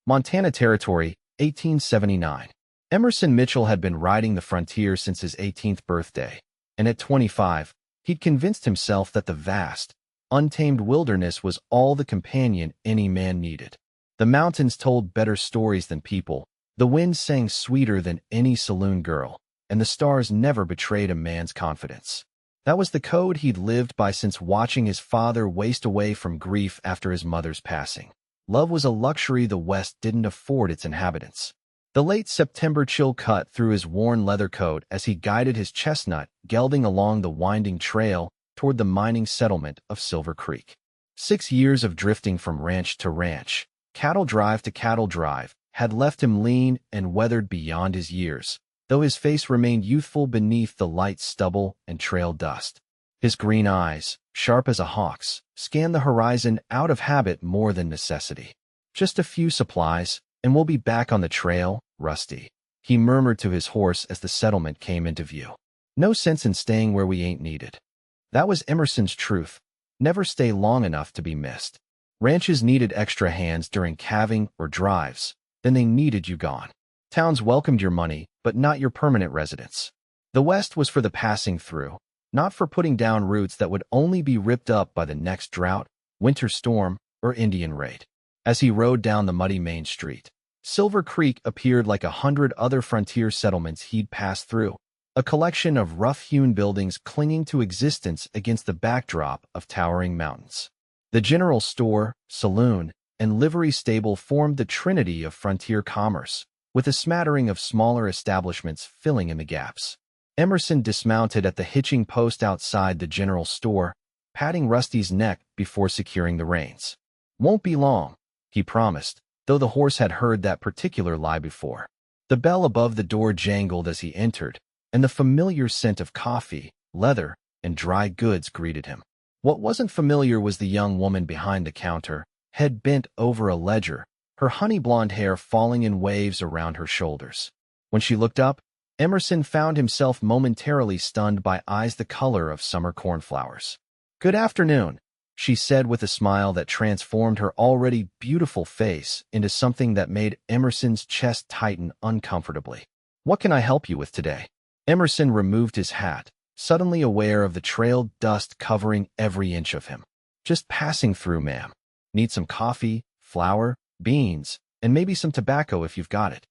Montana Territory, 1879. Emerson Mitchell had been riding the frontier since his 18th birthday, and at 25, he'd convinced himself that the vast, untamed wilderness was all the companion any man needed. The mountains told better stories than people, the wind sang sweeter than any saloon girl, and the stars never betrayed a man's confidence. That was the code he'd lived by since watching his father waste away from grief after his mother's passing. Love was a luxury the West didn't afford its inhabitants. The late September chill cut through his worn leather coat as he guided his chestnut, gelding along the winding trail toward the mining settlement of Silver Creek. 6 years of drifting from ranch to ranch, cattle drive to cattle drive, had left him lean and weathered beyond his years, though his face remained youthful beneath the light stubble and trail dust. His green eyes, sharp as a hawk's, scanned the horizon out of habit more than necessity. "Just a few supplies, and we'll be back on the trail, Rusty," he murmured to his horse as the settlement came into view. "No sense in staying where we ain't needed." That was Emerson's truth. Never stay long enough to be missed. Ranches needed extra hands during calving or drives, then they needed you gone. Towns welcomed your money, but not your permanent residence. The West was for the passing through, not for putting down roots that would only be ripped up by the next drought, winter storm, or Indian raid. As he rode down the muddy main street, Silver Creek appeared like 100 other frontier settlements he'd passed through, a collection of rough-hewn buildings clinging to existence against the backdrop of towering mountains. The general store, saloon, and livery stable formed the trinity of frontier commerce, with a smattering of smaller establishments filling in the gaps. Emerson dismounted at the hitching post outside the general store, patting Rusty's neck before securing the reins. "Won't be long," he promised, though the horse had heard that particular lie before. The bell above the door jangled as he entered, and the familiar scent of coffee, leather, and dry goods greeted him. What wasn't familiar was the young woman behind the counter, head bent over a ledger, her honey-blonde hair falling in waves around her shoulders. When she looked up, Emerson found himself momentarily stunned by eyes the color of summer cornflowers. "Good afternoon," she said with a smile that transformed her already beautiful face into something that made Emerson's chest tighten uncomfortably. "What can I help you with today?" Emerson removed his hat, suddenly aware of the trail dust covering every inch of him. "Just passing through, ma'am. Need some coffee, flour, beans, and maybe some tobacco if you've got it."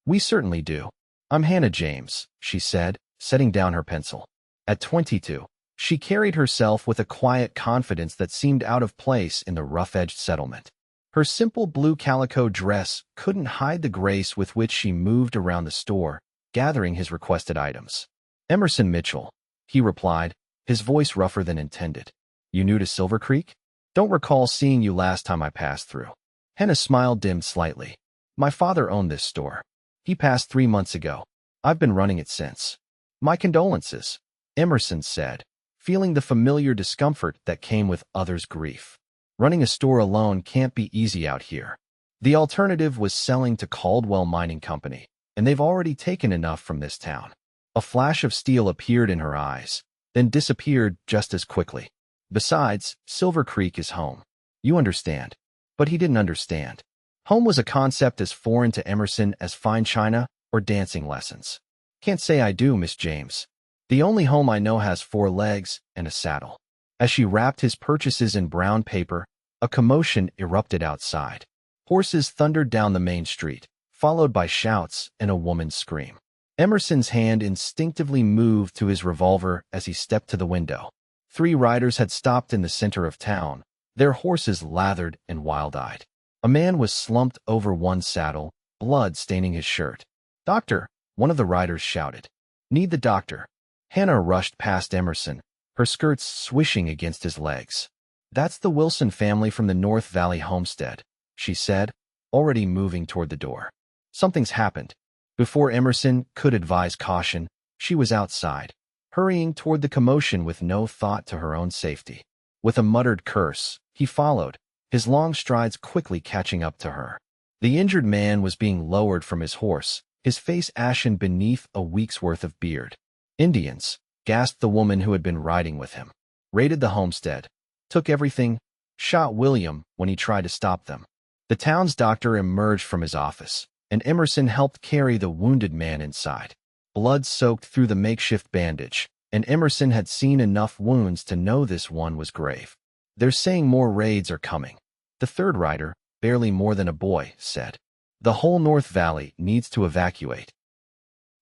"We certainly do. I'm Hannah James," she said, setting down her pencil. At 22, she carried herself with a quiet confidence that seemed out of place in the rough-edged settlement. Her simple blue calico dress couldn't hide the grace with which she moved around the store, gathering his requested items. "Emerson Mitchell," he replied, his voice rougher than intended. "You new to Silver Creek? Don't recall seeing you last time I passed through." Hannah's smile dimmed slightly. "My father owned this store. He passed 3 months ago. I've been running it since." "My condolences," Emerson said, feeling the familiar discomfort that came with others' grief. Running a store alone can't be easy out here. The alternative was selling to Caldwell Mining Company, and they've already taken enough from this town. A flash of steel appeared in her eyes, then disappeared just as quickly. "Besides, Silver Creek is home. You understand." But he didn't understand. Home was a concept as foreign to Emerson as fine china or dancing lessons. "Can't say I do, Miss James. The only home I know has 4 legs and a saddle." As she wrapped his purchases in brown paper, a commotion erupted outside. Horses thundered down the main street, followed by shouts and a woman's scream. Emerson's hand instinctively moved to his revolver as he stepped to the window. 3 riders had stopped in the center of town, their horses lathered and wild-eyed. A man was slumped over one saddle, blood staining his shirt. "Doctor," one of the riders shouted. "Need the doctor." Hannah rushed past Emerson, her skirts swishing against his legs. "That's the Wilson family from the North Valley homestead," she said, already moving toward the door. "Something's happened." Before Emerson could advise caution, she was outside, hurrying toward the commotion with no thought to her own safety. With a muttered curse, he followed, his long strides quickly catching up to her. The injured man was being lowered from his horse, his face ashen beneath a week's worth of beard. "Indians," gasped the woman who had been riding with him. "Raided the homestead, took everything, shot William when he tried to stop them." The town's doctor emerged from his office, and Emerson helped carry the wounded man inside. Blood soaked through the makeshift bandage, and Emerson had seen enough wounds to know this one was grave. "They're saying more raids are coming," the third rider, barely more than a boy, said. "The whole North Valley needs to evacuate."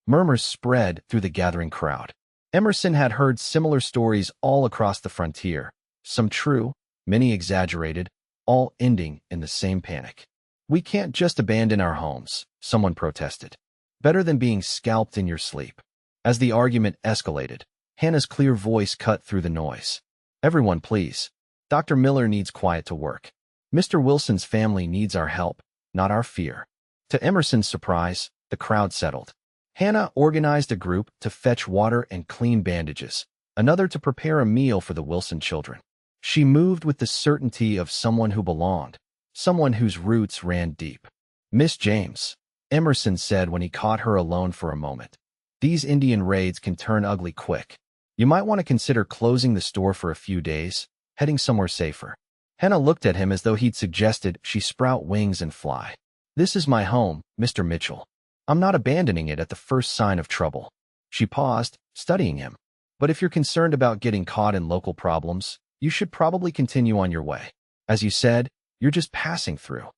Murmurs spread through the gathering crowd. Emerson had heard similar stories all across the frontier, some true, many exaggerated, all ending in the same panic. "We can't just abandon our homes," someone protested. "Better than being scalped in your sleep." As the argument escalated, Hannah's clear voice cut through the noise. "Everyone, please. Dr. Miller needs quiet to work. Mr. Wilson's family needs our help, not our fear." To Emerson's surprise, the crowd settled. Hannah organized a group to fetch water and clean bandages, another to prepare a meal for the Wilson children. She moved with the certainty of someone who belonged, someone whose roots ran deep. "Miss James," Emerson said when he caught her alone for a moment, "these Indian raids can turn ugly quick. You might want to consider closing the store for a few days, heading somewhere safer." Hannah looked at him as though he'd suggested she sprout wings and fly. "This is my home, Mr. Mitchell. I'm not abandoning it at the first sign of trouble." She paused, studying him. "But if you're concerned about getting caught in local problems, you should probably continue on your way. As you said, you're just passing through."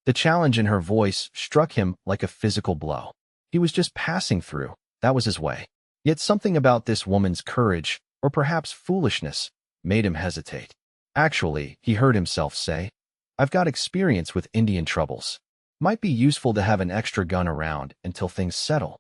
The challenge in her voice struck him like a physical blow. He was just passing through. That was his way. Yet something about this woman's courage, or perhaps foolishness, made him hesitate. "Actually," he heard himself say, "I've got experience with Indian troubles. Might be useful to have an extra gun around until things settle."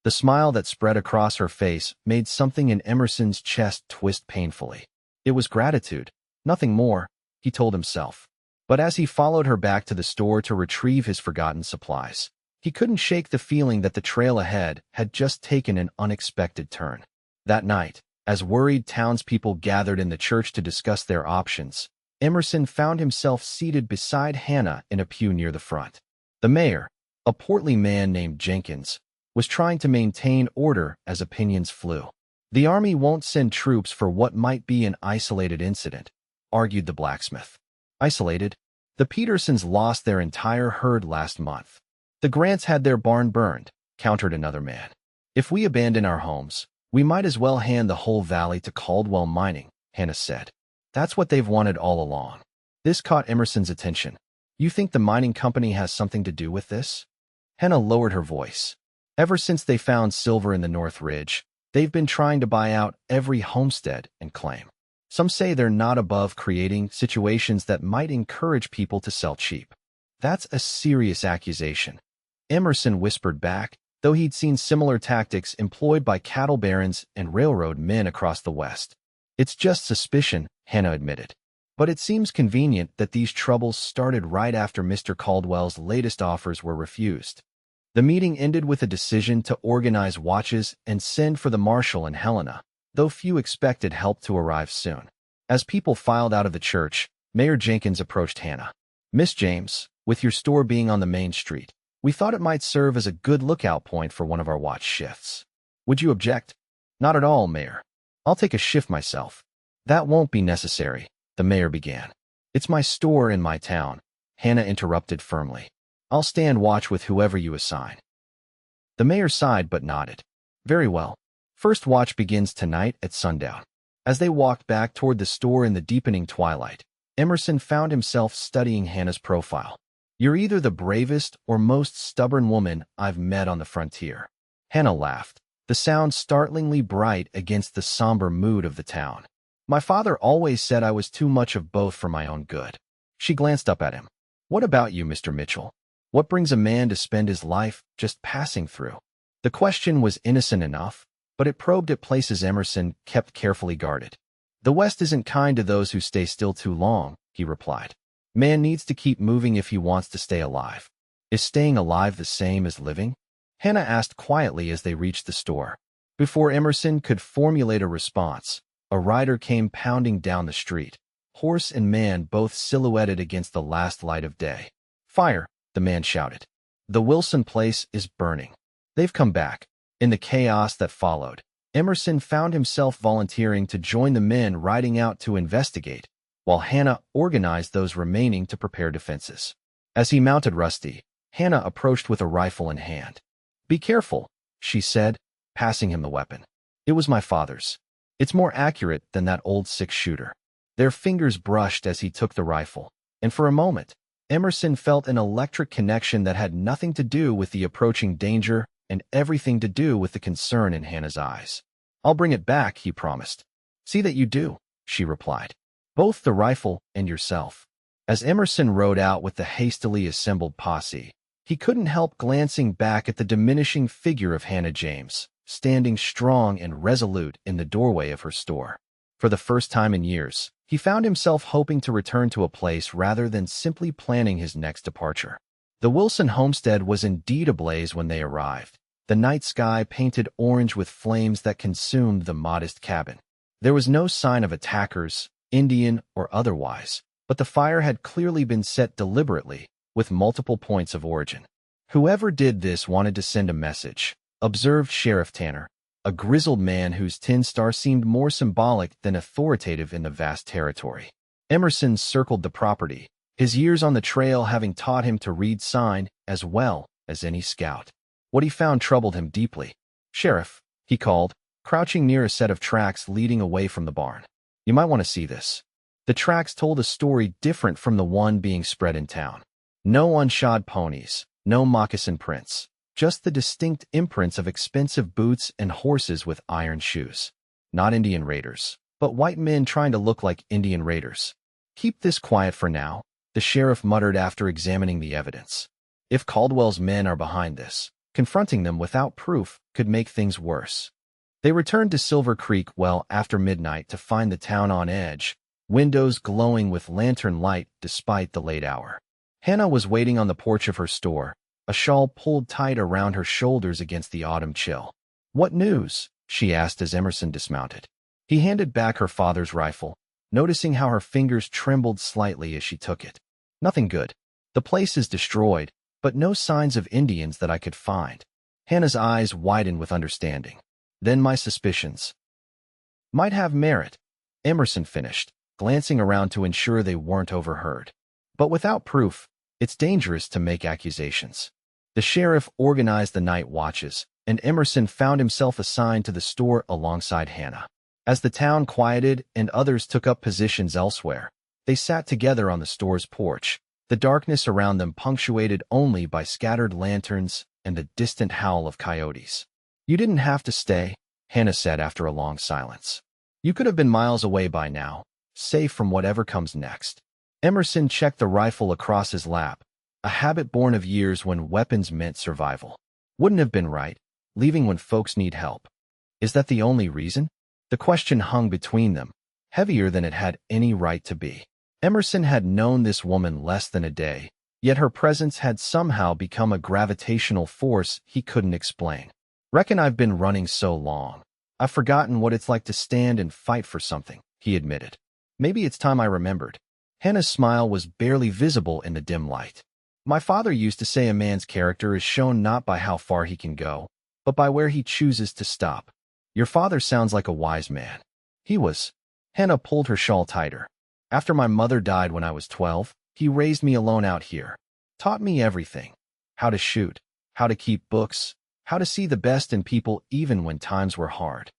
The smile that spread across her face made something in Emerson's chest twist painfully. It was gratitude, nothing more, he told himself. But as he followed her back to the store to retrieve his forgotten supplies, he couldn't shake the feeling that the trail ahead had just taken an unexpected turn. That night, as worried townspeople gathered in the church to discuss their options, Emerson found himself seated beside Hannah in a pew near the front. The mayor, a portly man named Jenkins, was trying to maintain order as opinions flew. "The army won't send troops for what might be an isolated incident," argued the blacksmith. "Isolated? The Petersons lost their entire herd last month. The Grants had their barn burned," countered another man. "If we abandon our homes, we might as well hand the whole valley to Caldwell Mining," Hannah said. "That's what they've wanted all along." This caught Emerson's attention. "You think the mining company has something to do with this?" Hannah lowered her voice. "Ever since they found silver in the North Ridge, they've been trying to buy out every homestead and claim. Some say they're not above creating situations that might encourage people to sell cheap." "That's a serious accusation," Emerson whispered back, though he'd seen similar tactics employed by cattle barons and railroad men across the West. "It's just suspicion," Hannah admitted. "But it seems convenient that these troubles started right after Mr. Caldwell's latest offers were refused." The meeting ended with a decision to organize watches and send for the marshal and Helena, though few expected help to arrive soon. As people filed out of the church, Mayor Jenkins approached Hannah. "Miss James, with your store being on the main street, we thought it might serve as a good lookout point for one of our watch shifts. Would you object?" "Not at all, Mayor. I'll take a shift myself." "That won't be necessary," the mayor began. "It's my store in my town," Hannah interrupted firmly. "I'll stand watch with whoever you assign." The mayor sighed but nodded. "Very well. First watch begins tonight at sundown." As they walked back toward the store in the deepening twilight, Emerson found himself studying Hannah's profile. "You're either the bravest or most stubborn woman I've met on the frontier." Hannah laughed, the sound startlingly bright against the somber mood of the town. "My father always said I was too much of both for my own good." She glanced up at him. "What about you, Mr. Mitchell? What brings a man to spend his life just passing through?" The question was innocent enough, but it probed at places Emerson kept carefully guarded. "The West isn't kind to those who stay still too long," he replied. "Man needs to keep moving if he wants to stay alive." "Is staying alive the same as living?" Hannah asked quietly as they reached the store. Before Emerson could formulate a response, a rider came pounding down the street, horse and man both silhouetted against the last light of day. "Fire!" the man shouted. "The Wilson place is burning." "They've come back." In the chaos that followed, Emerson found himself volunteering to join the men riding out to investigate, while Hannah organized those remaining to prepare defenses. As he mounted Rusty, Hannah approached with a rifle in hand. "Be careful," she said, passing him the weapon. "It was my father's. It's more accurate than that old six-shooter." Their fingers brushed as he took the rifle, and for a moment, Emerson felt an electric connection that had nothing to do with the approaching danger and everything to do with the concern in Hannah's eyes. "I'll bring it back," he promised. "See that you do," she replied. "Both the rifle and yourself." As Emerson rode out with the hastily assembled posse, he couldn't help glancing back at the diminishing figure of Hannah James, standing strong and resolute in the doorway of her store. For the first time in years, he found himself hoping to return to a place rather than simply planning his next departure. The Wilson homestead was indeed ablaze when they arrived, the night sky painted orange with flames that consumed the modest cabin. There was no sign of attackers, Indian or otherwise, but the fire had clearly been set deliberately, with multiple points of origin. "Whoever did this wanted to send a message," observed Sheriff Tanner, a grizzled man whose tin star seemed more symbolic than authoritative in the vast territory. Emerson circled the property, his years on the trail having taught him to read sign as well as any scout. What he found troubled him deeply. "Sheriff," he called, crouching near a set of tracks leading away from the barn. "You might want to see this." The tracks told a story different from the one being spread in town. No unshod ponies, no moccasin prints, just the distinct imprints of expensive boots and horses with iron shoes. Not Indian raiders, but white men trying to look like Indian raiders. "Keep this quiet for now," the sheriff muttered after examining the evidence. "If Caldwell's men are behind this, confronting them without proof could make things worse." They returned to Silver Creek well after midnight to find the town on edge, windows glowing with lantern light despite the late hour. Hannah was waiting on the porch of her store, a shawl pulled tight around her shoulders against the autumn chill. "What news?" she asked as Emerson dismounted. He handed back her father's rifle, noticing how her fingers trembled slightly as she took it. "Nothing good. The place is destroyed, but no signs of Indians that I could find." Hannah's eyes widened with understanding. "Then my suspicions might have merit," Emerson finished, glancing around to ensure they weren't overheard. "But without proof, it's dangerous to make accusations." The sheriff organized the night watches, and Emerson found himself assigned to the store alongside Hannah. As the town quieted and others took up positions elsewhere, they sat together on the store's porch, the darkness around them punctuated only by scattered lanterns and the distant howl of coyotes. "You didn't have to stay," Hannah said after a long silence. "You could have been miles away by now, safe from whatever comes next." Emerson checked the rifle across his lap, a habit born of years when weapons meant survival. "Wouldn't have been right, leaving when folks need help." "Is that the only reason?" The question hung between them, heavier than it had any right to be. Emerson had known this woman less than a day, yet her presence had somehow become a gravitational force he couldn't explain. "Reckon I've been running so long. I've forgotten what it's like to stand and fight for something," he admitted. "Maybe it's time I remembered." Hannah's smile was barely visible in the dim light. "My father used to say a man's character is shown not by how far he can go, but by where he chooses to stop. Your father sounds like a wise man." "He was." Hannah pulled her shawl tighter. "After my mother died when I was 12, he raised me alone out here. Taught me everything. How to shoot, how to keep books, how to see the best in people even when times were hard."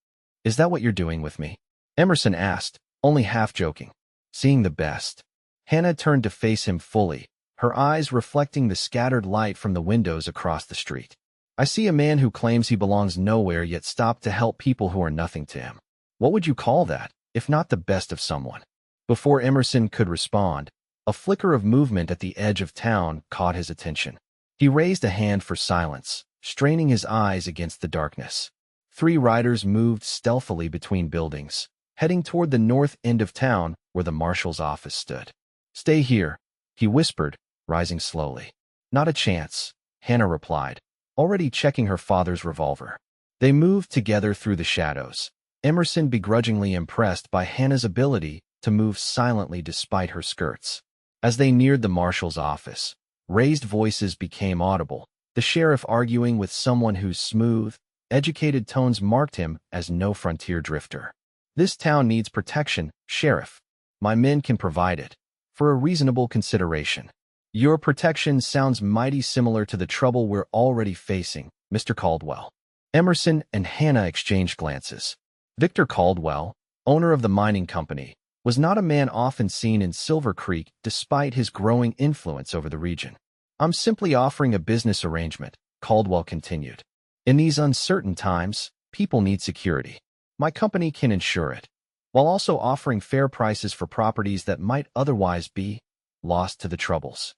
"Is that what you're doing with me?" Emerson asked, only half joking. "Seeing the best." Hannah turned to face him fully, her eyes reflecting the scattered light from the windows across the street. "I see a man who claims he belongs nowhere yet stopped to help people who are nothing to him. What would you call that, if not the best of someone?" Before Emerson could respond, a flicker of movement at the edge of town caught his attention. He raised a hand for silence, straining his eyes against the darkness. 3 riders moved stealthily between buildings, heading toward the north end of town where the marshal's office stood. "Stay here," he whispered, rising slowly. "Not a chance," Hannah replied, already checking her father's revolver. They moved together through the shadows, Emerson begrudgingly impressed by Hannah's ability to move silently despite her skirts. As they neared the marshal's office, raised voices became audible, the sheriff arguing with someone whose smooth, educated tones marked him as no frontier drifter. "This town needs protection, Sheriff. My men can provide it, for a reasonable consideration." Your protection sounds mighty similar to the trouble we're already facing, Mr. Caldwell. Emerson and Hannah exchanged glances. Victor Caldwell, owner of the mining company, was not a man often seen in Silver Creek despite his growing influence over the region. I'm simply offering a business arrangement, Caldwell continued. In these uncertain times, people need security. My company can ensure it, while also offering fair prices for properties that might otherwise be lost to the troubles.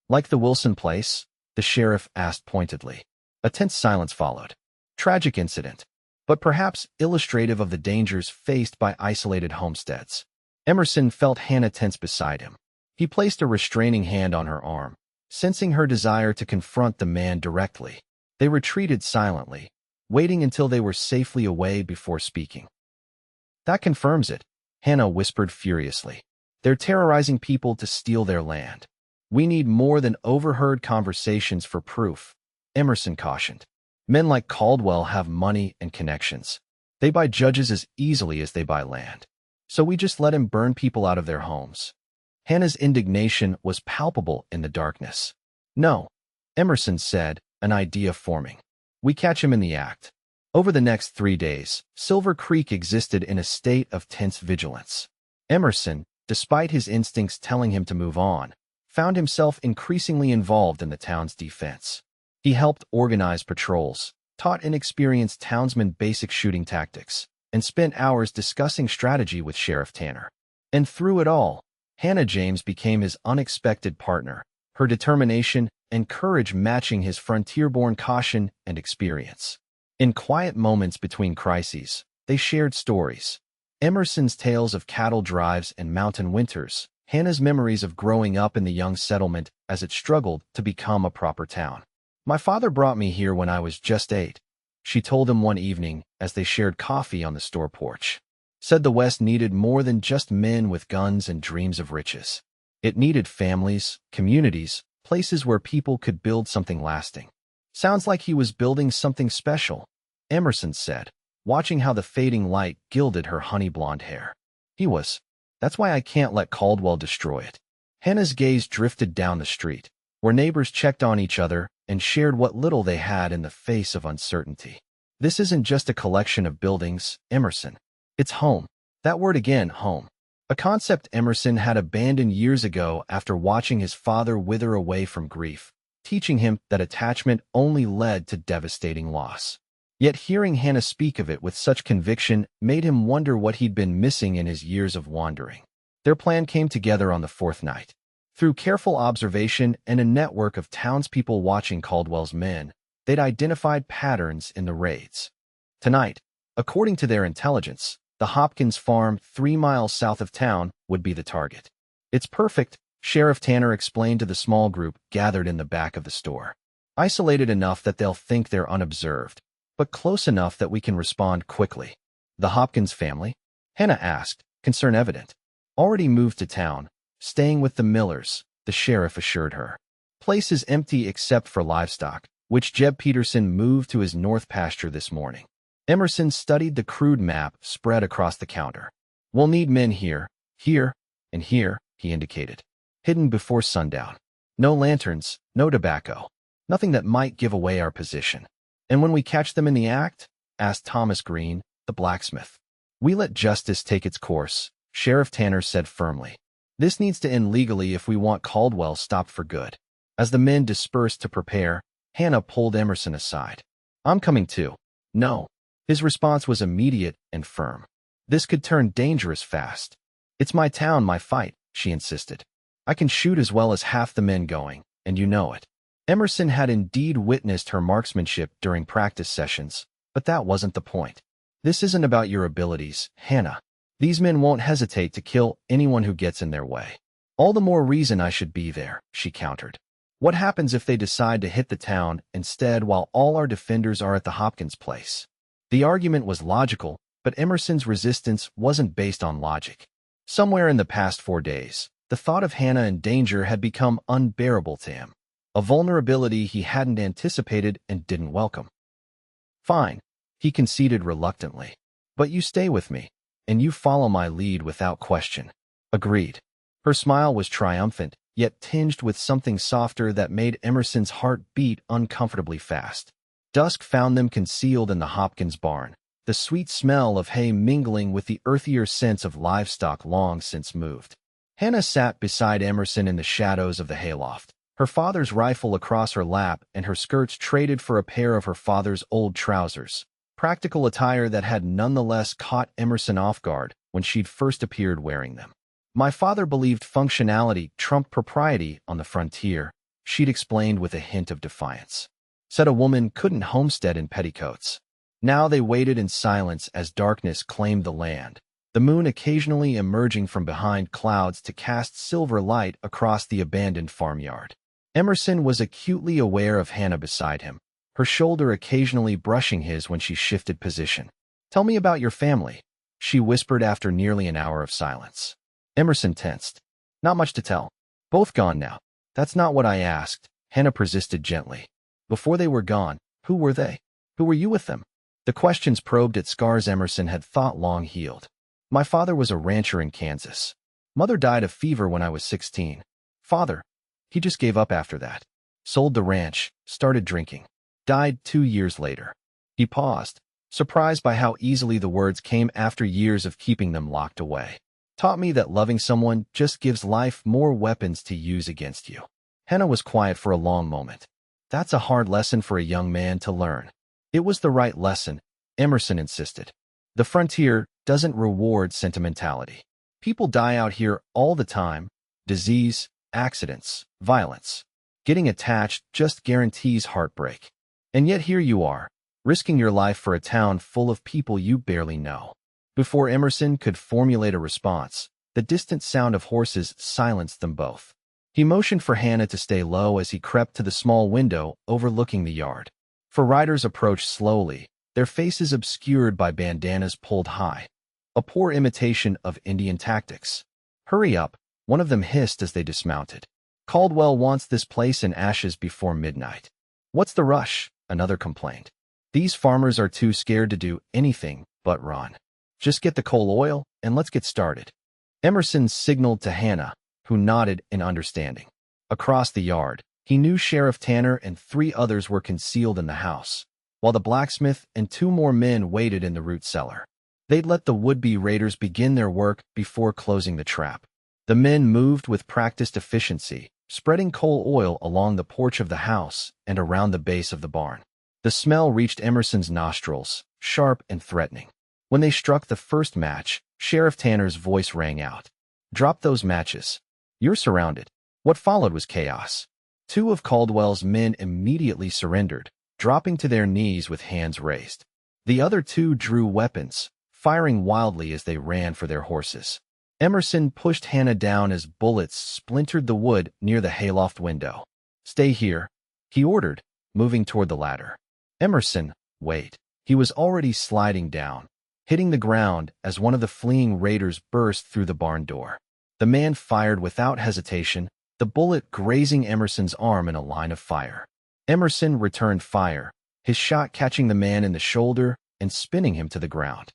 Like the Wilson place? The sheriff asked pointedly. A tense silence followed. Tragic incident, but perhaps illustrative of the dangers faced by isolated homesteads. Emerson felt Hannah tense beside him. He placed a restraining hand on her arm, sensing her desire to confront the man directly. They retreated silently, waiting until they were safely away before speaking. That confirms it, Hannah whispered furiously. They're terrorizing people to steal their land. We need more than overheard conversations for proof, Emerson cautioned. Men like Caldwell have money and connections. They buy judges as easily as they buy land. So we just let him burn people out of their homes. Hannah's indignation was palpable in the darkness. No, Emerson said, an idea forming. We catch him in the act. Over the next 3 days, Silver Creek existed in a state of tense vigilance. Emerson, despite his instincts telling him to move on, found himself increasingly involved in the town's defense. He helped organize patrols, taught inexperienced townsmen basic shooting tactics, and spent hours discussing strategy with Sheriff Tanner. And through it all, Hannah James became his unexpected partner, her determination and courage matching his frontier-born caution and experience. In quiet moments between crises, they shared stories. Emerson's tales of cattle drives and mountain winters, Hannah's memories of growing up in the young settlement as it struggled to become a proper town. My father brought me here when I was just 8. She told him one evening as they shared coffee on the store porch. Said the West needed more than just men with guns and dreams of riches. It needed families, communities, places where people could build something lasting. Sounds like he was building something special, Emerson said, watching how the fading light gilded her honey-blonde hair. He was. That's why I can't let Caldwell destroy it. Hannah's gaze drifted down the street, where neighbors checked on each other and shared what little they had in the face of uncertainty. This isn't just a collection of buildings, Emerson. It's home. That word again, home. A concept Emerson had abandoned years ago after watching his father wither away from grief, teaching him that attachment only led to devastating loss. Yet hearing Hannah speak of it with such conviction made him wonder what he'd been missing in his years of wandering. Their plan came together on the 4th night. Through careful observation and a network of townspeople watching Caldwell's men, they'd identified patterns in the raids. Tonight, according to their intelligence, the Hopkins farm 3 miles south of town would be the target. It's perfect, Sheriff Tanner explained to the small group gathered in the back of the store. Isolated enough that they'll think they're unobserved, but close enough that we can respond quickly. The Hopkins family? Hannah asked, concern evident. Already moved to town, staying with the Millers, the sheriff assured her. Place is empty except for livestock, which Jeb Peterson moved to his north pasture this morning. Emerson studied the crude map spread across the counter. We'll need men here, and here, he indicated. Hidden before sundown. No lanterns, no tobacco. Nothing that might give away our position. And when we catch them in the act? Asked Thomas Green, the blacksmith. We let justice take its course, Sheriff Tanner said firmly. This needs to end legally if we want Caldwell stopped for good. As the men dispersed to prepare, Hannah pulled Emerson aside. I'm coming too. No. His response was immediate and firm. This could turn dangerous fast. It's my town, my fight, she insisted. I can shoot as well as half the men going, and you know it. Emerson had indeed witnessed her marksmanship during practice sessions, but that wasn't the point. This isn't about your abilities, Hannah. These men won't hesitate to kill anyone who gets in their way. All the more reason I should be there, she countered. What happens if they decide to hit the town instead while all our defenders are at the Hopkins place? The argument was logical, but Emerson's resistance wasn't based on logic. Somewhere in the past 4 days, the thought of Hannah in danger had become unbearable to him, a vulnerability he hadn't anticipated and didn't welcome. Fine, he conceded reluctantly. But you stay with me, and you follow my lead without question. Agreed. Her smile was triumphant, yet tinged with something softer that made Emerson's heart beat uncomfortably fast. Dusk found them concealed in the Hopkins barn, the sweet smell of hay mingling with the earthier sense of livestock long since moved. Hannah sat beside Emerson in the shadows of the hayloft, her father's rifle across her lap and her skirts traded for a pair of her father's old trousers, practical attire that had nonetheless caught Emerson off guard when she'd first appeared wearing them. My father believed functionality trumped propriety on the frontier, she'd explained with a hint of defiance. Said a woman couldn't homestead in petticoats. Now they waited in silence as darkness claimed the land, the moon occasionally emerging from behind clouds to cast silver light across the abandoned farmyard. Emerson was acutely aware of Hannah beside him, her shoulder occasionally brushing his when she shifted position. "Tell me about your family," she whispered after nearly an hour of silence. Emerson tensed. "Not much to tell. Both gone now." "That's not what I asked," Hannah persisted gently. "Before they were gone, who were they? Who were you with them?" The questions probed at scars Emerson had thought long healed. "My father was a rancher in Kansas. Mother died of fever when I was 16. Father, he just gave up after that. Sold the ranch, started drinking. Died 2 years later." He paused, surprised by how easily the words came after years of keeping them locked away. "Taught me that loving someone just gives life more weapons to use against you." Hannah was quiet for a long moment. "That's a hard lesson for a young man to learn." "It was the right lesson," Emerson insisted. "The frontier doesn't reward sentimentality. People die out here all the time. Disease, accidents, violence. Getting attached just guarantees heartbreak. And yet here you are, risking your life for a town full of people you barely know." Before Emerson could formulate a response, the distant sound of horses silenced them both. He motioned for Hannah to stay low as he crept to the small window overlooking the yard. For riders approached slowly, their faces obscured by bandanas pulled high. A poor imitation of Indian tactics. "Hurry up," one of them hissed as they dismounted. "Caldwell wants this place in ashes before midnight." "What's the rush?" another complained. "These farmers are too scared to do anything but run. Just get the coal oil and let's get started." Emerson signaled to Hannah, who nodded in understanding. Across the yard, he knew Sheriff Tanner and 3 others were concealed in the house, while the blacksmith and 2 more men waited in the root cellar. They'd let the would-be raiders begin their work before closing the trap. The men moved with practiced efficiency, spreading coal oil along the porch of the house and around the base of the barn. The smell reached Emerson's nostrils, sharp and threatening. When they struck the first match, Sheriff Tanner's voice rang out. "Drop those matches. You're surrounded." What followed was chaos. 2 of Caldwell's men immediately surrendered, dropping to their knees with hands raised. The other 2 drew weapons, firing wildly as they ran for their horses. Emerson pushed Hannah down as bullets splintered the wood near the hayloft window. "Stay here," he ordered, moving toward the ladder. "Emerson, wait." He was already sliding down, hitting the ground as one of the fleeing raiders burst through the barn door. The man fired without hesitation, the bullet grazing Emerson's arm in a line of fire. Emerson returned fire, his shot catching the man in the shoulder and spinning him to the ground.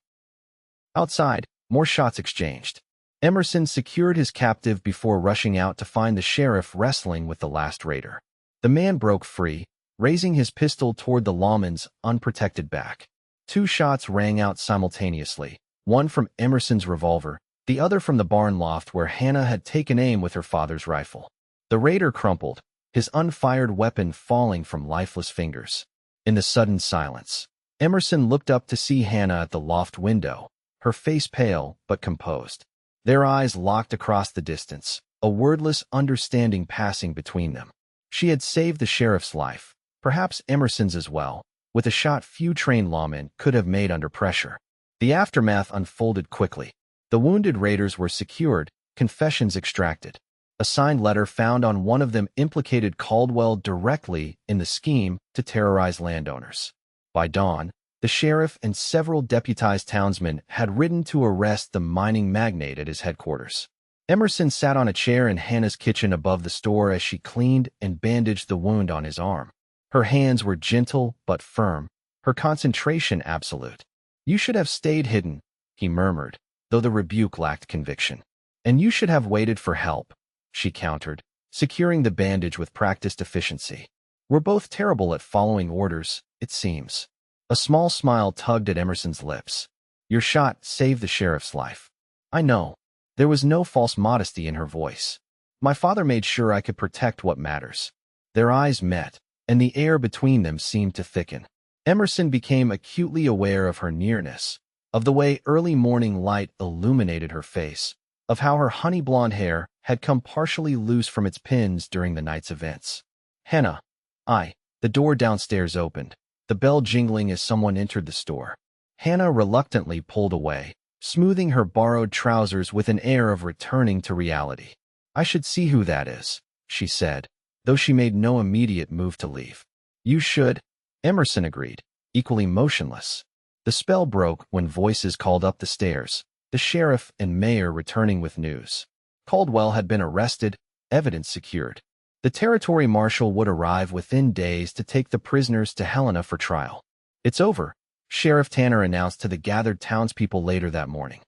Outside, more shots exchanged. Emerson secured his captive before rushing out to find the sheriff wrestling with the last raider. The man broke free, raising his pistol toward the lawman's unprotected back. 2 shots rang out simultaneously, one from Emerson's revolver, the other from the barn loft where Hannah had taken aim with her father's rifle. The raider crumpled, his unfired weapon falling from lifeless fingers. In the sudden silence, Emerson looked up to see Hannah at the loft window, her face pale but composed. Their eyes locked across the distance, a wordless understanding passing between them. She had saved the sheriff's life, perhaps Emerson's as well, with a shot few trained lawmen could have made under pressure. The aftermath unfolded quickly. The wounded raiders were secured, confessions extracted. A signed letter found on one of them implicated Caldwell directly in the scheme to terrorize landowners. By dawn, the sheriff and several deputized townsmen had ridden to arrest the mining magnate at his headquarters. Emerson sat on a chair in Hannah's kitchen above the store as she cleaned and bandaged the wound on his arm. Her hands were gentle but firm, her concentration absolute. "You should have stayed hidden," he murmured, though the rebuke lacked conviction. "And you should have waited for help," she countered, securing the bandage with practiced efficiency. We're both terrible at following orders, it seems. A small smile tugged at Emerson's lips. Your shot saved the sheriff's life. I know. There was no false modesty in her voice. My father made sure I could protect what matters. Their eyes met, and the air between them seemed to thicken. Emerson became acutely aware of her nearness, of the way early morning light illuminated her face, of how her honey-blonde hair had come partially loose from its pins during the night's events. Hannah. The door downstairs opened, the bell jingling as someone entered the store. Hannah reluctantly pulled away, smoothing her borrowed trousers with an air of returning to reality. I should see who that is, she said, though she made no immediate move to leave. You should, Emerson agreed, equally motionless. The spell broke when voices called up the stairs, the sheriff and mayor returning with news. Caldwell had been arrested, evidence secured. The territory marshal would arrive within days to take the prisoners to Helena for trial. It's over, Sheriff Tanner announced to the gathered townspeople later that morning.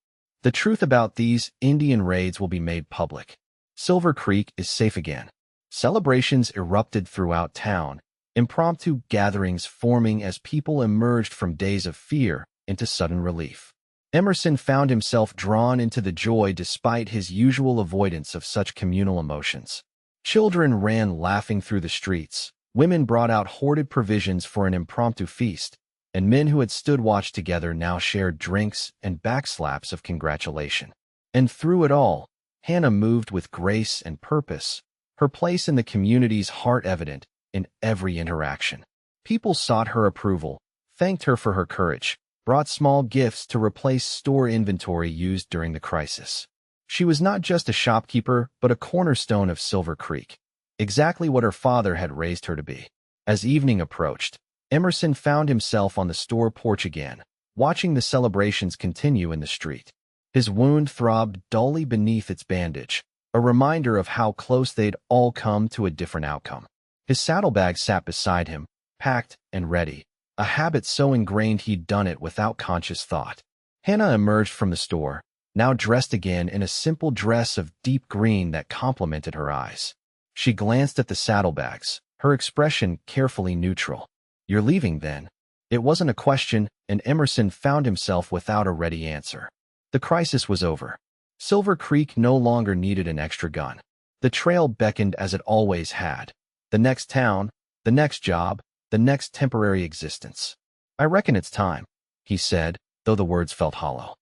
The truth about these Indian raids will be made public. Silver Creek is safe again. Celebrations erupted throughout town, impromptu gatherings forming as people emerged from days of fear into sudden relief. Emerson found himself drawn into the joy despite his usual avoidance of such communal emotions. Children ran laughing through the streets, women brought out hoarded provisions for an impromptu feast, and men who had stood watch together now shared drinks and backslaps of congratulation. And through it all, Hannah moved with grace and purpose, her place in the community's heart evident in every interaction. People sought her approval, thanked her for her courage, brought small gifts to replace store inventory used during the crisis. She was not just a shopkeeper, but a cornerstone of Silver Creek, exactly what her father had raised her to be. As evening approached, Emerson found himself on the store porch again, watching the celebrations continue in the street. His wound throbbed dully beneath its bandage, a reminder of how close they'd all come to a different outcome. His saddlebag sat beside him, packed and ready, a habit so ingrained he'd done it without conscious thought. Hannah emerged from the store, now dressed again in a simple dress of deep green that complemented her eyes. She glanced at the saddlebags, her expression carefully neutral. You're leaving, then? It wasn't a question, and Emerson found himself without a ready answer. The crisis was over. Silver Creek no longer needed an extra gun. The trail beckoned as it always had. The next town, the next job, the next temporary existence. I reckon it's time, he said, though the words felt hollow.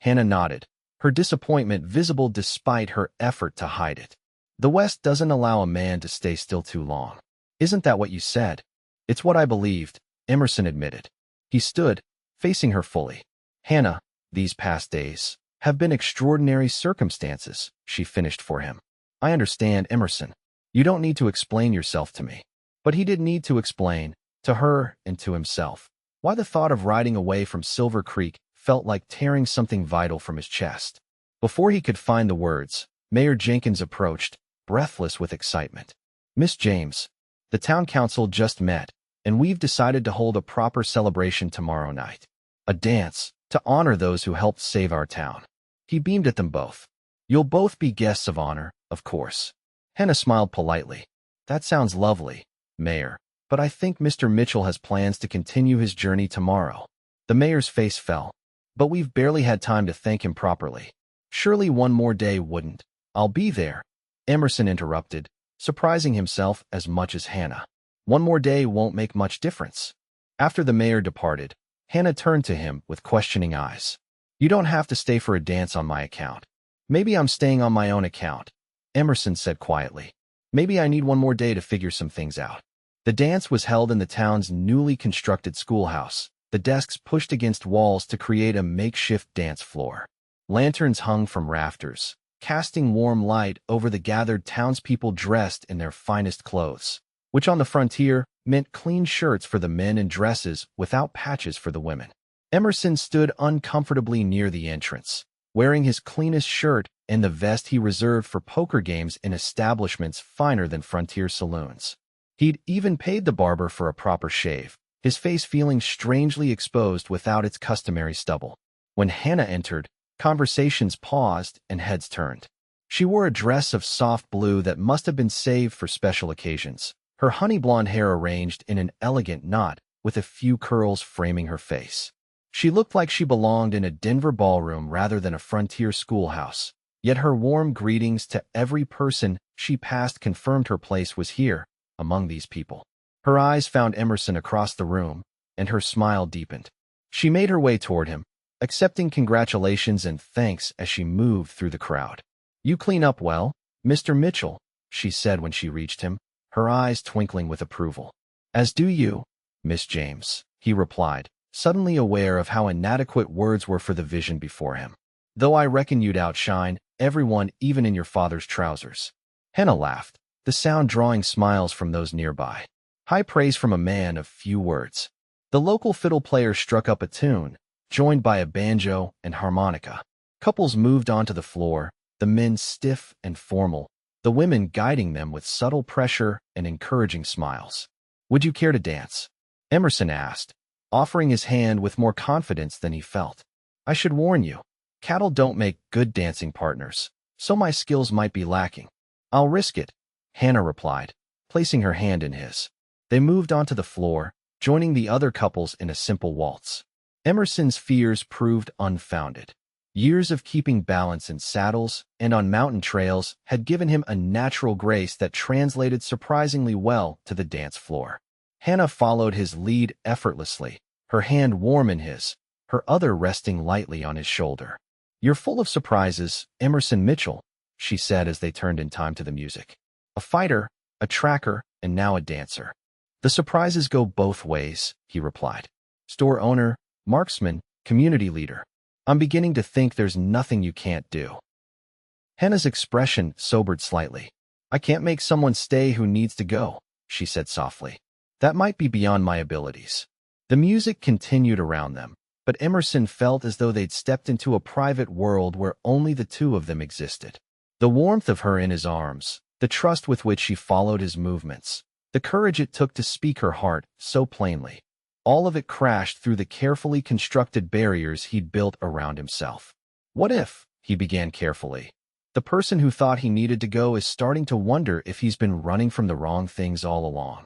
Hannah nodded, her disappointment visible despite her effort to hide it. The West doesn't allow a man to stay still too long. Isn't that what you said? It's what I believed, Emerson admitted. He stood, facing her fully. Hannah, these past days have been extraordinary circumstances, she finished for him. I understand, Emerson. You don't need to explain yourself to me. But he did need to explain, to her and to himself, why the thought of riding away from Silver Creek felt like tearing something vital from his chest. Before he could find the words, Mayor Jenkins approached, breathless with excitement. Miss James, the town council just met, and we've decided to hold a proper celebration tomorrow night. A dance, to honor those who helped save our town. He beamed at them both. You'll both be guests of honor, of course. Hannah smiled politely. That sounds lovely, Mayor, but I think Mr. Mitchell has plans to continue his journey tomorrow. The mayor's face fell. But we've barely had time to thank him properly. Surely one more day wouldn't. I'll be there, Emerson interrupted, surprising himself as much as Hannah. One more day won't make much difference. After the mayor departed, Hannah turned to him with questioning eyes. You don't have to stay for a dance on my account. Maybe I'm staying on my own account, Emerson said quietly. Maybe I need one more day to figure some things out. The dance was held in the town's newly constructed schoolhouse, the desks pushed against walls to create a makeshift dance floor. Lanterns hung from rafters, casting warm light over the gathered townspeople dressed in their finest clothes, which on the frontier meant clean shirts for the men and dresses without patches for the women. Emerson stood uncomfortably near the entrance, wearing his cleanest shirt and the vest he reserved for poker games in establishments finer than frontier saloons. He'd even paid the barber for a proper shave, his face feeling strangely exposed without its customary stubble. When Hannah entered, conversations paused and heads turned. She wore a dress of soft blue that must have been saved for special occasions, her honey blonde hair arranged in an elegant knot with a few curls framing her face. She looked like she belonged in a Denver ballroom rather than a frontier schoolhouse, yet her warm greetings to every person she passed confirmed her place was here, among these people. Her eyes found Emerson across the room, and her smile deepened. She made her way toward him, accepting congratulations and thanks as she moved through the crowd. "You clean up well, Mr. Mitchell," she said when she reached him, her eyes twinkling with approval. "As do you, Miss James," he replied, suddenly aware of how inadequate words were for the vision before him. "Though I reckon you'd outshine everyone even in your father's trousers." Hannah laughed, the sound drawing smiles from those nearby. High praise from a man of few words. The local fiddle player struck up a tune, joined by a banjo and harmonica. Couples moved onto the floor, the men stiff and formal, the women guiding them with subtle pressure and encouraging smiles. "Would you care to dance?" Emerson asked, offering his hand with more confidence than he felt. "I should warn you, cattle don't make good dancing partners, so my skills might be lacking." "I'll risk it," Hannah replied, placing her hand in his. They moved onto the floor, joining the other couples in a simple waltz. Emerson's fears proved unfounded. Years of keeping balance in saddles and on mountain trails had given him a natural grace that translated surprisingly well to the dance floor. Hannah followed his lead effortlessly, her hand warm in his, her other resting lightly on his shoulder. "You're full of surprises, Emerson Mitchell," she said as they turned in time to the music. "A fighter, a tracker, and now a dancer." "The surprises go both ways," he replied. "Store owner, marksman, community leader. I'm beginning to think there's nothing you can't do." Hannah's expression sobered slightly. "I can't make someone stay who needs to go," she said softly. "That might be beyond my abilities." The music continued around them, but Emerson felt as though they'd stepped into a private world where only the two of them existed. The warmth of her in his arms, the trust with which she followed his movements, the courage it took to speak her heart so plainly. All of it crashed through the carefully constructed barriers he'd built around himself. "What if," he began carefully, "the person who thought he needed to go is starting to wonder if he's been running from the wrong things all along?"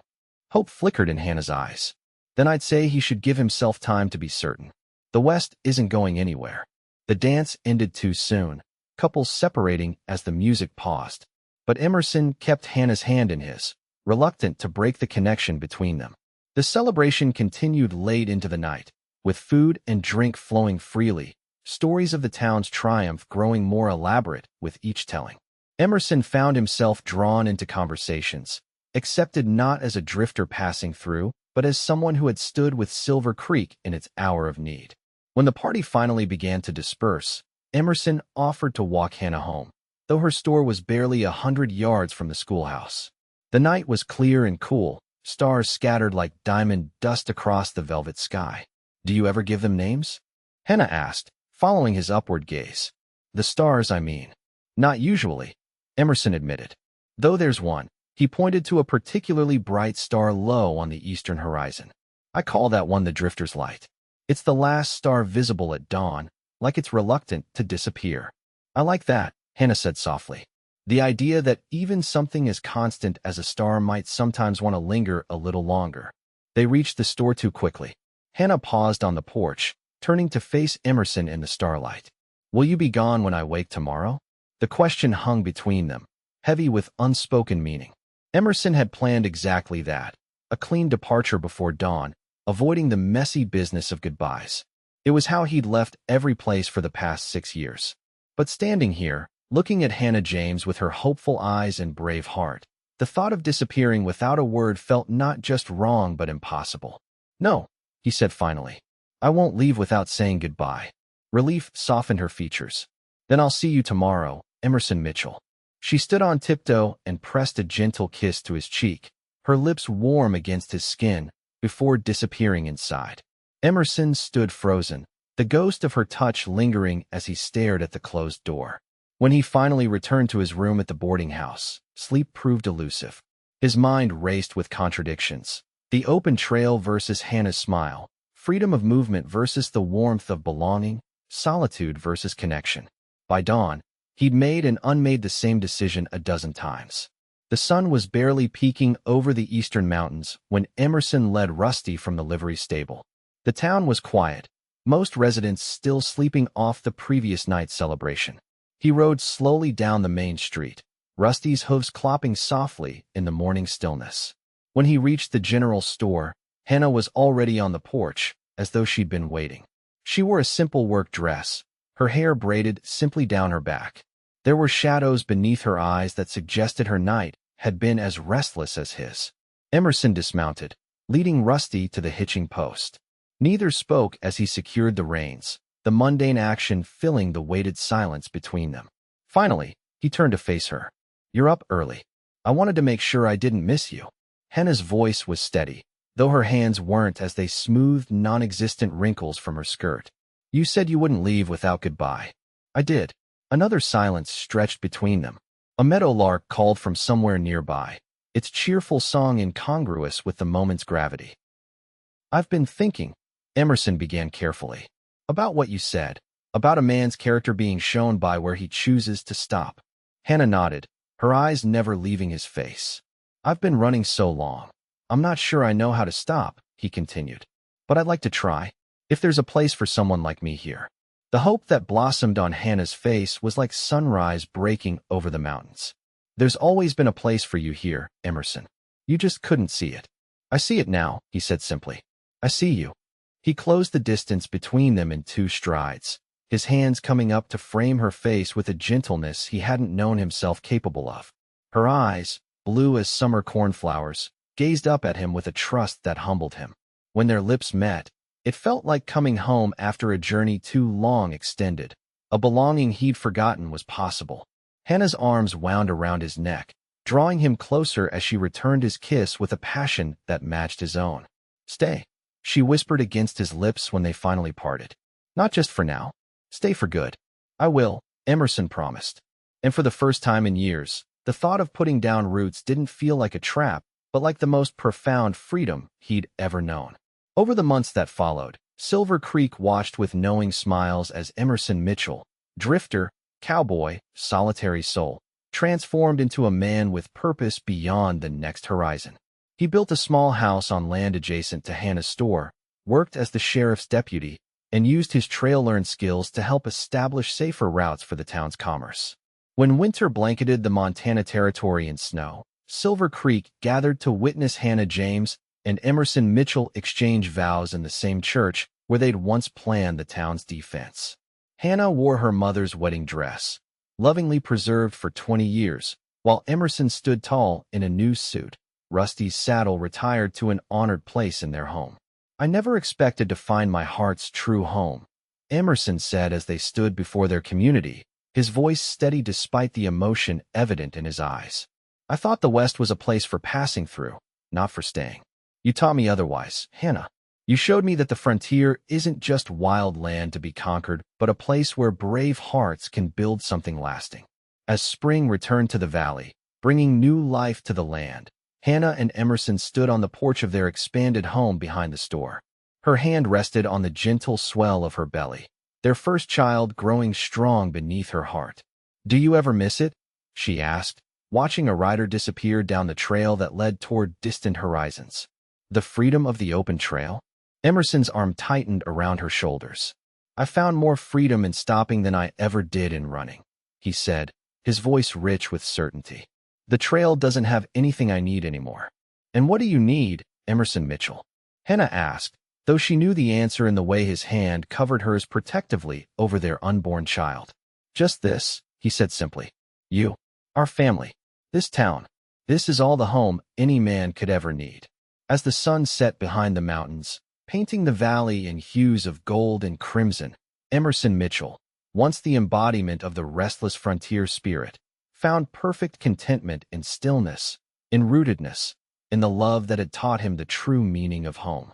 Hope flickered in Hannah's eyes. "Then I'd say he should give himself time to be certain. The West isn't going anywhere." The dance ended too soon, couples separating as the music paused. But Emerson kept Hannah's hand in his, reluctant to break the connection between them. The celebration continued late into the night, with food and drink flowing freely, stories of the town's triumph growing more elaborate with each telling. Emerson found himself drawn into conversations, accepted not as a drifter passing through, but as someone who had stood with Silver Creek in its hour of need. When the party finally began to disperse, Emerson offered to walk Hannah home, though her store was barely 100 yards from the schoolhouse. The night was clear and cool, stars scattered like diamond dust across the velvet sky. "Do you ever give them names?" Hannah asked, following his upward gaze. "The stars, I mean." "Not usually," Emerson admitted. "Though there's one." He pointed to a particularly bright star low on the eastern horizon. "I call that one the drifter's light. It's the last star visible at dawn, like it's reluctant to disappear." "I like that," Hannah said softly. The idea that even something as constant as a star might sometimes want to linger a little longer. They reached the store too quickly. Hannah paused on the porch, turning to face Emerson in the starlight. "Will you be gone when I wake tomorrow?" The question hung between them, heavy with unspoken meaning. Emerson had planned exactly that, a clean departure before dawn, avoiding the messy business of goodbyes. It was how he'd left every place for the past 6 years. But standing here, looking at Hannah James with her hopeful eyes and brave heart, the thought of disappearing without a word felt not just wrong but impossible. "No," he said finally. "I won't leave without saying goodbye." Relief softened her features. "Then I'll see you tomorrow, Emerson Mitchell." She stood on tiptoe and pressed a gentle kiss to his cheek, her lips warm against his skin, before disappearing inside. Emerson stood frozen, the ghost of her touch lingering as he stared at the closed door. When he finally returned to his room at the boarding house, sleep proved elusive. His mind raced with contradictions. The open trail versus Hannah's smile, freedom of movement versus the warmth of belonging, solitude versus connection. By dawn, He'd made and unmade the same decision a dozen times. The sun was barely peeking over the eastern mountains when Emerson led Rusty from the livery stable. The town was quiet, most residents still sleeping off the previous night's celebration. He rode slowly down the main street, Rusty's hooves clopping softly in the morning stillness. When he reached the general store, Hannah was already on the porch, as though she'd been waiting. She wore a simple work dress, her hair braided simply down her back. There were shadows beneath her eyes that suggested her night had been as restless as his. Emerson dismounted, leading Rusty to the hitching post. Neither spoke as he secured the reins, the mundane action filling the weighted silence between them. Finally, he turned to face her. "You're up early. I wanted to make sure I didn't miss you." Hannah's voice was steady, though her hands weren't as they smoothed non-existent wrinkles from her skirt. "You said you wouldn't leave without goodbye." "I did." Another silence stretched between them. A meadowlark called from somewhere nearby, its cheerful song incongruous with the moment's gravity. "I've been thinking," Emerson began carefully, "about what you said, about a man's character being shown by where he chooses to stop." Hannah nodded, her eyes never leaving his face. "I've been running so long. I'm not sure I know how to stop," he continued. "But I'd like to try, if there's a place for someone like me here." The hope that blossomed on Hannah's face was like sunrise breaking over the mountains. "There's always been a place for you here, Emerson. You just couldn't see it." "I see it now," he said simply. "I see you." He closed the distance between them in 2 strides, his hands coming up to frame her face with a gentleness he hadn't known himself capable of. Her eyes, blue as summer cornflowers, gazed up at him with a trust that humbled him. When their lips met, it felt like coming home after a journey too long extended. A belonging he'd forgotten was possible. Hannah's arms wound around his neck, drawing him closer as she returned his kiss with a passion that matched his own. "Stay," she whispered against his lips when they finally parted. "Not just for now. Stay for good." "I will," Emerson promised. And for the first time in years, the thought of putting down roots didn't feel like a trap, but like the most profound freedom he'd ever known. Over the months that followed, Silver Creek watched with knowing smiles as Emerson Mitchell, drifter, cowboy, solitary soul, transformed into a man with purpose beyond the next horizon. He built a small house on land adjacent to Hannah's store, worked as the sheriff's deputy, and used his trail-learned skills to help establish safer routes for the town's commerce. When winter blanketed the Montana Territory in snow, Silver Creek gathered to witness Hannah James and Emerson Mitchell exchange vows in the same church where they'd once planned the town's defense. Hannah wore her mother's wedding dress, lovingly preserved for 20 years, while Emerson stood tall in a new suit, Rusty's saddle retired to an honored place in their home. "I never expected to find my heart's true home," Emerson said as they stood before their community, his voice steady despite the emotion evident in his eyes. "I thought the West was a place for passing through, not for staying. You taught me otherwise, Hannah. You showed me that the frontier isn't just wild land to be conquered, but a place where brave hearts can build something lasting." As spring returned to the valley, bringing new life to the land, Hannah and Emerson stood on the porch of their expanded home behind the store. Her hand rested on the gentle swell of her belly, their first child growing strong beneath her heart. "Do you ever miss it?" she asked, watching a rider disappear down the trail that led toward distant horizons. "The freedom of the open trail?" Emerson's arm tightened around her shoulders. "I found more freedom in stopping than I ever did in running," he said, his voice rich with certainty. "The trail doesn't have anything I need anymore." "And what do you need, Emerson Mitchell?" Hannah asked, though she knew the answer in the way his hand covered hers protectively over their unborn child. "Just this," he said simply. "You. Our family. This town. This is all the home any man could ever need." As the sun set behind the mountains, painting the valley in hues of gold and crimson, Emerson Mitchell, once the embodiment of the restless frontier spirit, found perfect contentment in stillness, in rootedness, in the love that had taught him the true meaning of home.